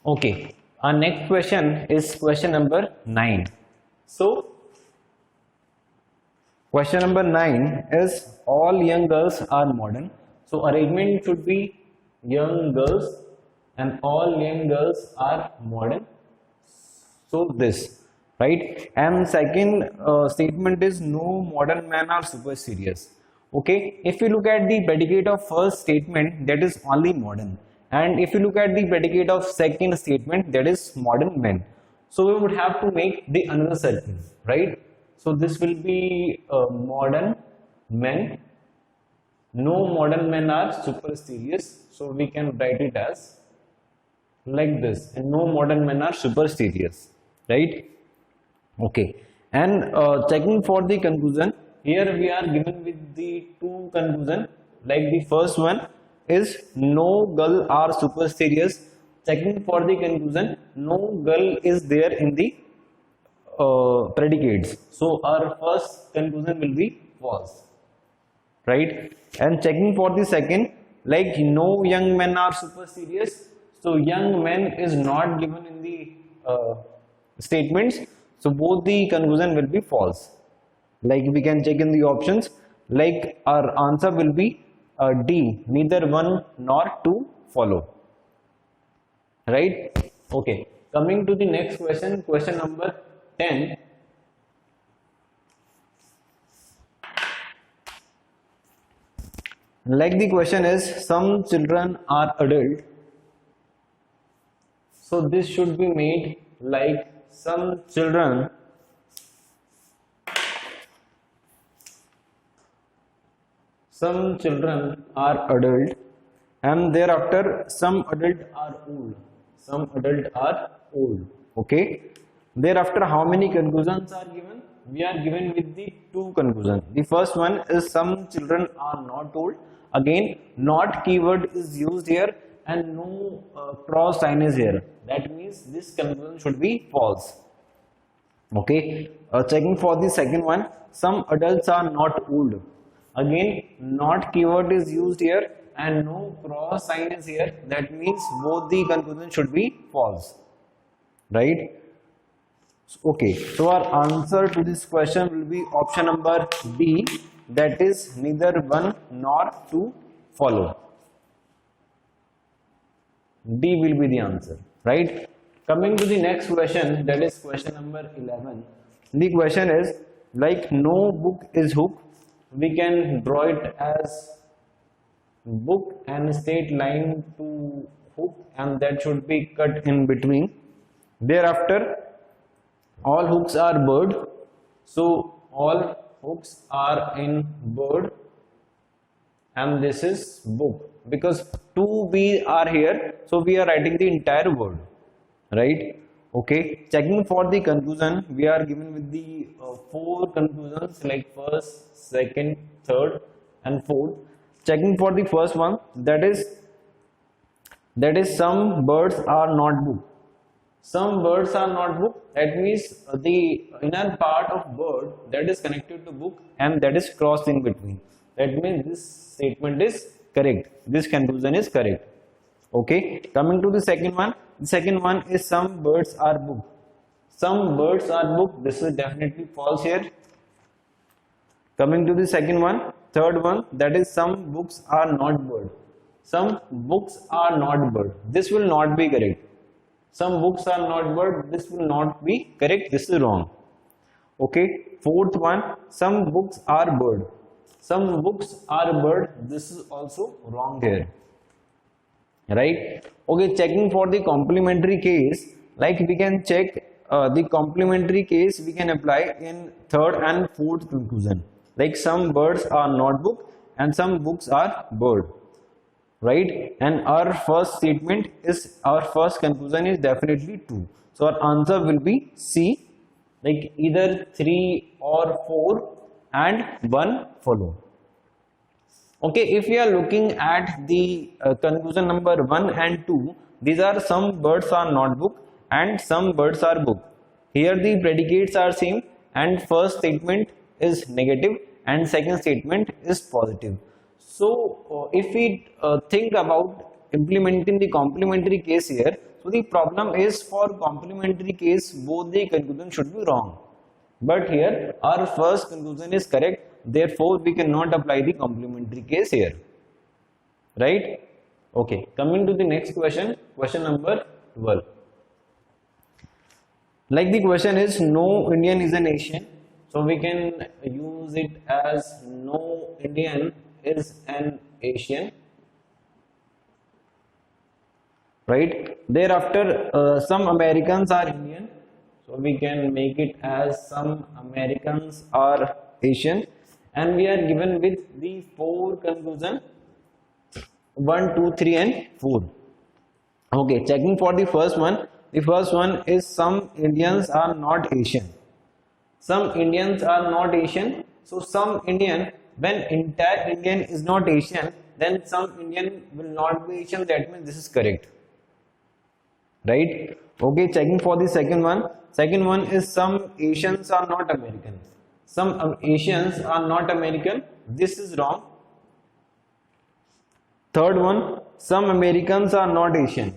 Okay, our next question is question number 9. So, question number 9 is all young girls are modern. So, arrangement should be young girls and all young girls are modern. So, this, right? And second statement is no modern men are super serious. Okay, if you look at the predicate of first statement, that is only modern, and if you look at the predicate of second statement, that is modern men. So we would have to make the another circle, right? So this will be modern men. No modern men are super serious. So we can write it as like this, and no modern men are super serious, right? Okay, and checking for the conclusion, here we are given with the two conclusion. Like the first one is no girl are super serious. Checking for the conclusion, no girl is there in the predicates. So our first conclusion will be false, right? And checking for the second, like no young men are super serious. So young men is not given in the statements. So both the conclusion will be false. Like we can check in the options, like our answer will be D, neither one nor two follow, right? Okay, coming to the next question, question number 10. Like the question is, some children are adult. So this should be made like some children are adult, and thereafter some adult are old. Some adult are old. Okay. Thereafter, how many conclusions are given? We are given with the two conclusions. The first one is some children are not old. Again, not keyword is used here, and no cross sign is here. That means this conclusion should be false. Okay. Checking for the second one, some adults are not old. Again, not keyword is used here and no cross sign is here. That means both the conclusion should be false, right? Okay, so our answer to this question will be option number D, that is neither one nor two follow. D will be the answer, right? Coming to the next question, that is question number 11. The question is, like no book is hook. We can draw it as book and straight line to hook, and that should be cut in between. Thereafter, all hooks are bird. So all hooks are in bird, and this is book, because two B are here, so we are writing the entire word, right? Okay, checking for the conclusion, we are given with the four conclusions, like first, second, third and fourth. Checking for the first one, that is some birds are not book. Some birds are not book. That means the inner part of bird that is connected to book and that is crossed in between. That means this statement is correct. This conclusion is correct. Okay, coming to the second one. The second one is some birds are book. Some birds are book. This is definitely false here. Coming to the second one, third one, that is some books are not bird. Some books are not bird. This will not be correct. Some books are not bird. This will not be correct. This is wrong. Okay. Fourth one, some books are bird. Some books are bird. This is also wrong here. Right. Okay. Checking for the complementary case, like we can check the complementary case we can apply in third and fourth conclusion. Like some birds are not book and some books are bird, right? And our first statement is, our first conclusion is definitely true. So our answer will be C, like either 3 or 4 and 1 follow. Okay, if we are looking at the conclusion number 1 and 2, these are some birds are not book and some birds are book. Here the predicates are same, and first statement is negative and second statement is positive. So if we think about implementing the complementary case here, So the problem is for complementary case, both the conclusion should be wrong. But here our first conclusion is correct. Therefore, we cannot apply the complementary case here. Right? Okay. Coming to the next question, question number 12. Like the question is, no Indian is an Asian. So we can use it as no Indian is an Asian. Right? Thereafter, some Americans are Indian. So we can make it as some Americans are Asian. And we are given with the 4 conclusion, 1, 2, 3 and 4. Okay, checking for the first one. The first one is some Indians are not Asian. Some Indians are not Asian. So some Indian, when entire Indian is not Asian, then some Indian will not be Asian. That means this is correct. Right? Okay, checking for the second one. Second one is some Asians are not American. Some Asians are not American. This is wrong. Third one, some Americans are not Asian.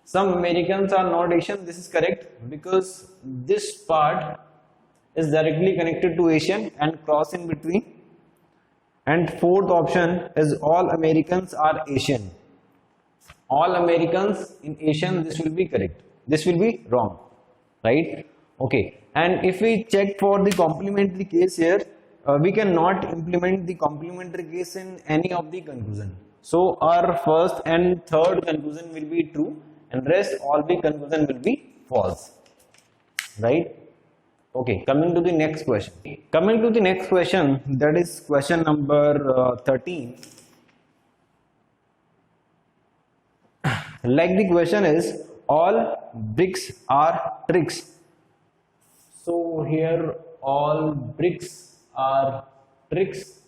Some Americans are not Asian. This is correct because this part is directly connected to Asian and cross in between. And fourth option is all Americans are Asian. All Americans in Asian, this will be correct. This will be wrong. Right? Okay. And if we check for the complementary case here, we cannot implement the complementary case in any of the conclusion. So our first and third conclusion will be true and rest all the conclusion will be false. Right? Okay, coming to the next question. Coming to the next question, that is question number 13. Like the question is, all bricks are tricks. So here all bricks are tricks.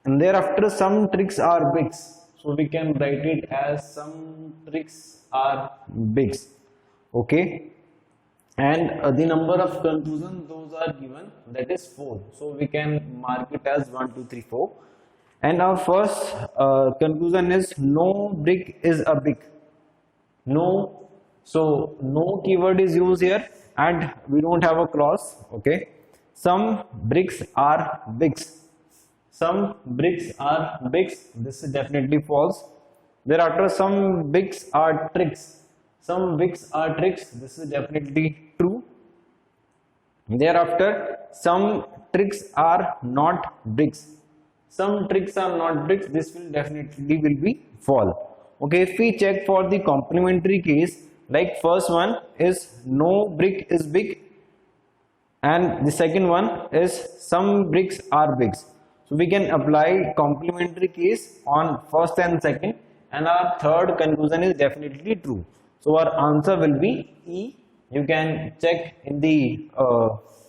And thereafter some tricks are bigs. So we can write it as some tricks are bigs. Okay. And the number of conclusions those are given, that is 4. So we can mark it as 1, 2, 3, 4. And our first conclusion is no brick is a big. No. So no keyword is used here and we don't have a clause. Okay. Some bricks are bigs. Some bricks are bigs. This is definitely false. Thereafter some bigs are tricks. Some bigs are tricks. This is definitely true. Thereafter some tricks are not bricks. Some tricks are not bricks. This will definitely will be false. Okay, if we check for the complementary case, like first one is no brick is big and the second one is some bricks are bigs. So we can apply complementary case on first and second and our third conclusion is definitely true. So our answer will be E. You can check in the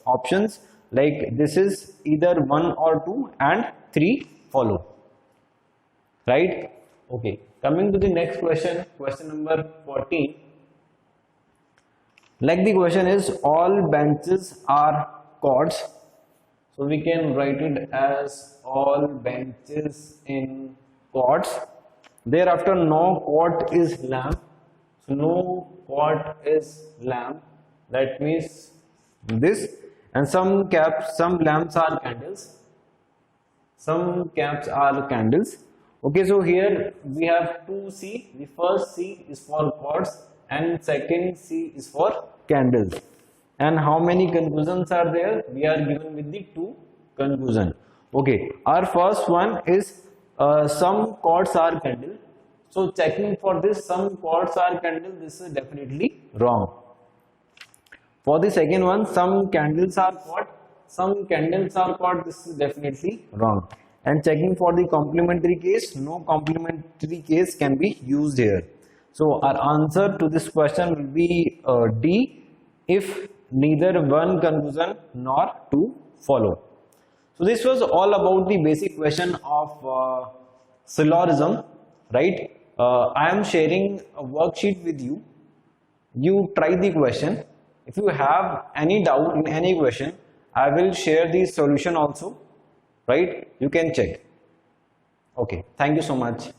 options like this is either 1 or 2 and 3 follow. Right? Okay. Coming to the next question, question number 14. Like the question is all benches are cots. So we can write it as all benches in cots. Thereafter no cot is lamp. So no cot is lamp. That means this. And some caps, some lamps are candles. Some caps are candles. Okay, so here we have 2 C. The first C is for cots and second C is for candles. And how many conclusions are there? We are given with the 2 conclusion. Okay, our first one is some cots are candle. So checking for this, some cots are candle, this is definitely wrong. For the second one, some candles are cot, some candles are cot, this is definitely wrong. And checking for the complementary case, no complementary case can be used here. So our answer to this question will be D, if neither one conclusion nor 2 follow. So this was all about the basic question of syllogism, right? I am sharing a worksheet with you. You try the question. If you have any doubt in any question, I will share the solution also, right? You can check. Okay, thank you so much.